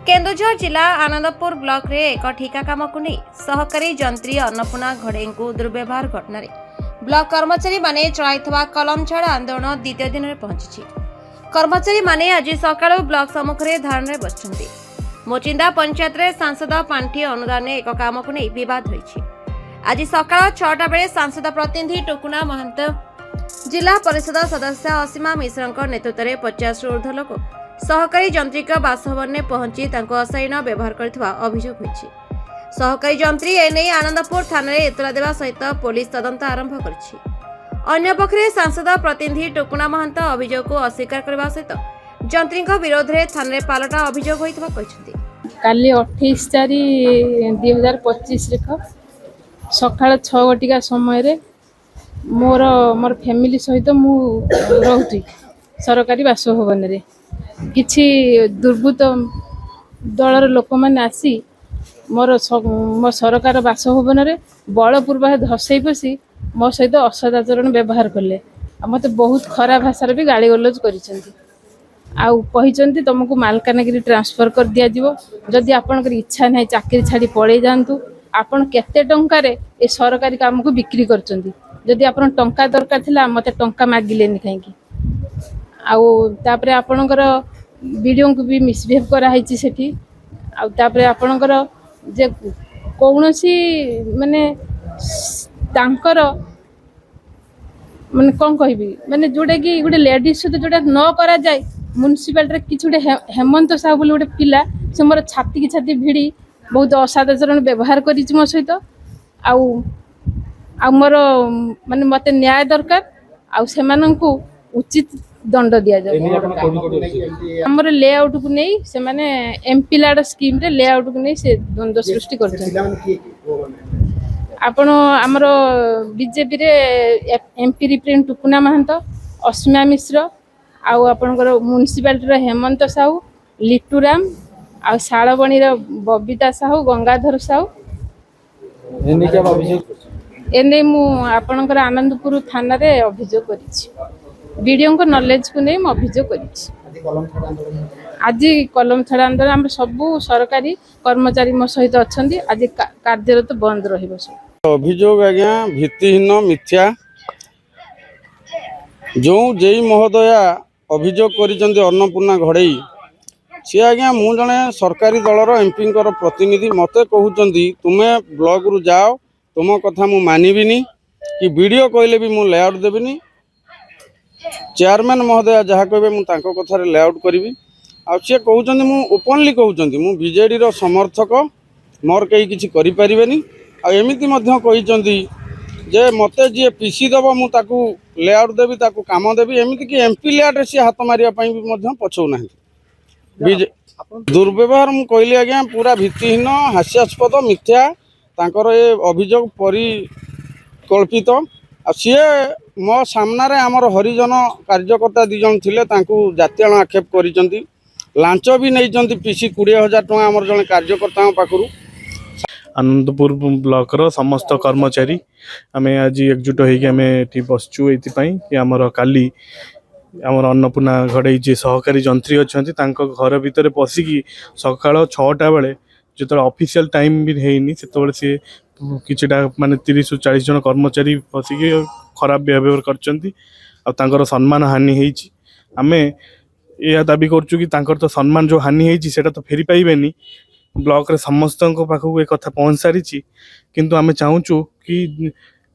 केन्दुझर जिला आनंदपुर ब्लॉक रे एक ठिका काम को नहीं सहकारी जंत्री अन्नपूर्णा घड़े को दुर्व्यवहार घटना ब्लॉक कर्मचारी माने चलाइथवा कलम छाड़ आंदोलन द्वितीय दिन में पहुंची। कर्मचारी माने आज सकाळ ब्लॉक सम्मुख में धारण बसुंट मोचिंदा पंचायत रे सांसद पांठी अनुदान एक काम को नहीं विवाद रही। आज सकाळ 6टा बेले सांसद प्रतिनिधि टुकुना महंत जिला परिषद सदस्य असीमा मिश्र नेतृत्व में 50 ऊर्ध्व लोक सहकारी जंत्रिक बासभवन में पहुंची अशालीन व्यवहार करथिबा अभियोग होइछि। सहकारी जंत्री एने आनंदपुर थाना रे एतला देवा सहित पुलिस तदंत आरंभ करछि। अन्य पक्षरे सांसद प्रतिनिधि टुकुना महंत अभियोग को अस्वीकार करबा सहित जंत्रीक विरोध में थाना रे पालटा अभियोग होइथिबा कहिसथि। काली 28/4/2025 रेख सकाळ 6 घटिका समय रे मोर फैमिली सहित मु रहउछि सरकारी बासभवन रे। किछि दुर्बृत्त दलर लोक मैंने आसी मोर सरकार बासभवन रे बलपूर्वक धसई पशी मो सहित असदाचरण व्यवहार कले। मत बहुत खराब भाषा भी गाड़ी गलौज कर तुमको मालकानगिरी ट्रांसफर कर दिया जिवो। जदि आपनकर इच्छा नहीं चाकरी छाड़ी पड़े जातु आपन केते टंका रे ए सरकारी काम को बिक्री करचंदी। जदि आपन टंका दरकार थिला मते टंका मागिलेनी काहेकि आउ तापरे आपनकर वीडियो को भी मिसबिहेव करा हैछि सेठी। आउ तापरे आपनकर जे कोनोसी माने तांकर माने कोन कहबी माने जोडे कि गोटे लेडीज सहित जोडा न करा जाय म्युनिसिपालिटी रे किछ गोटे हेमंत साहू बोली गोटे पिला से मोर छाती की छाती भिड़ी बहुत असाधारण व्यवहार करिछि मो सहित। आउ मोर माने मते न्याय दरकार आउ सेमानंकु उचित दंड दिया जाए। हमर लेआउट को नहीं से माने एमपी लाड स्कीम रे लेआउट को नहीं से द्वंद्व सृष्टि करछन। आपण हमर बीजेपी रे एमपी रिप्रेजेंट टुकुना महंत असीमा मिश्र आउ आपनकर म्युनिसिपालिटी रे हेमंत साहू लिटूराम आ शालबणी रे बबीता साहू गंगाधर साहू एने मु आपनकर आनंदपुर थाना रे अभियोग करिछि। वीडियो को नॉलेज को नहीं अभियोग करिछि। आज कलम छड़ा आंदोलन हम सबू सरकारी कर्मचारी मो सहित अच्छी आज कार्यरत बंद रहिबो। अभियोग आज्ञा भित्तिहीन मिथ्या जो जेई महोदया अभियोग करिसेंती अन्नपूर्णा घड़ई सी आज्ञा मु जने सरकारी दलर एमपी प्रतिनिधि मते कहउचंती तुमे ब्लॉक रु जाओ तुम कथा मु मानिबिनी कि वीडियो कहले भी मु लेआउट देबिनी। चेयरमैन महोदय जहाँ कहे मुझे कथार लेआउट करी सी कहते मु ओपनली कहते मु बीजेडी रो समर्थक मोर कहीं किसी करें आमती जे मते जी पीसी दब मुझे लेआउट देवी ताकू काम देवी एमती कि एमपी लेआउट सी हाथ मारे पछौना दुर्व्यवहार मु कहली आज्ञा पूरा भित्तिहीन हास्यास्पद मिथ्या तांकर ये अभियोग परिकल्पित सी मो सामना रे आमर हरिजन कार्यकर्ता 2 जन थिले तांकू जातीय आक्षेप करिसेंती लांच भी नहीं पीसी 20,000 टका आमर जन कार्यकर्ता पाखरु। आनंदपुर ब्लॉक रो समस्त कर्मचारी आमे आज एकजुट होइके आमे एठी बसचु एतिपई कि आमर काली आमर अन्नपूर्णा घड़ई जे सहकारी जंत्री अछंती तांको घर भितर पसिकी सकाळ 6टा बेले जो ऑफिशियल टाइम भी हेनी से सी किछटा माने 30-40 जन कर्मचारी पसिकी खराब बिहेवियर कर सम्मान हानि होइछि। आमे यह दाबी करचु कि तांकर तो सम्मान जो हानि होइछि सेटा तो फेरी पाइबेनी। ब्लॉक रे समस्त पाखक एक कथा पहुँच सारी किंतु आमे चाहूचु कि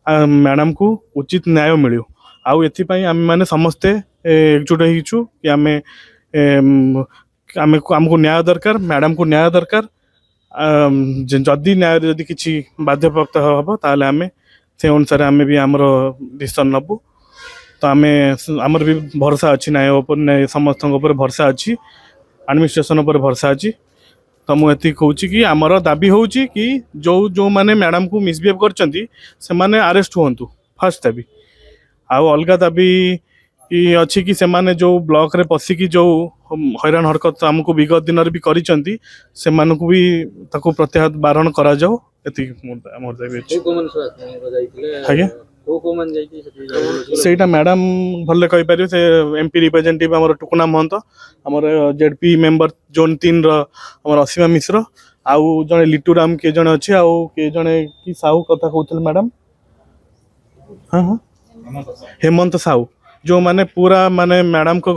मैडम को उचित न्याय मिलू। आउ एथिपई आमे माने समस्ते एकजुट होइछु कि आमे हमको न्याय दरकार मैडम को न्याय दरकार। जदि न्याय जदि किसी बाध्यप्राप्त हम ताले आमे से अनुसार आमे भी आमर डिसीजन नबू। तो आमे आमर भी भरोसा अच्छी न्याय समस्त भरोसा अच्छी एडमिनिस्ट्रेशन पर भरोसा अच्छी। तो मुझे कहूँ कि आमर दाबी हो कि जो जो माने मैडम को मिसबिहेव करचंती से माने अरेस्ट हुंतु फास्ट दाबी। आउ अलग दाबी अच्छी कि सेमाने जो ब्लॉक रे पसिकी जो हैरान हरकत आमको विगत दिन भी करिचंती से मानकु भी ताको प्रत्याहार बारण करा जाओ एति मोर दाबी अछि। को मन आज्ञा ସେଇଟା ମ୍ୟାଡ଼ାମ ଭଲ କହିପାରିବେ ସେ ଏମ୍ପି ରିପ୍ରେଜେଣ୍ଟେଟିଭ୍ ଆମର ଟୁକୁନା ମହନ୍ତ ଆମର ଜେଡପି ମେମ୍ବର ଜୋନ୍ 3 ଆମର ଅସୀମା ମିଶ୍ର ଆଉ ଜଣେ ଲିଟୁ ରାମ କିଏ ଜଣେ ଅଛି ଆଉ କିଏ ଜଣେ କି ସାହୁ କଥା କହୁଥିଲେ ମ୍ୟାଡ଼ାମ ହଁ ହଁ ହେମନ୍ତ ସାହୁ ଯେଉଁମାନେ ପୁରା ମାନେ ମ୍ୟାଡ଼ାମଙ୍କ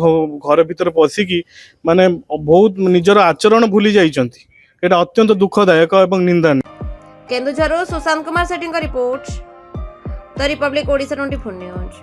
ଘର ଭିତରେ ପଶିକି ମାନେ ବହୁତ ନିଜର ଆଚରଣ ଭୁଲି ଯାଇଛନ୍ତି ଏଇଟା ଅତ୍ୟନ୍ତ ଦୁଃଖଦାୟକ ଏବଂ ନିନ୍ଦାନୀୟ। କେନ୍ଦୁଝରରୁ ସୁଶାନ୍ତ କୁମାର ସେଠୀଙ୍କ ରିପୋର୍ଟ ଦ ରିପବ୍ଲିକ ଓଡ଼ିଶା 24 ନ୍ୟୁଜ୍।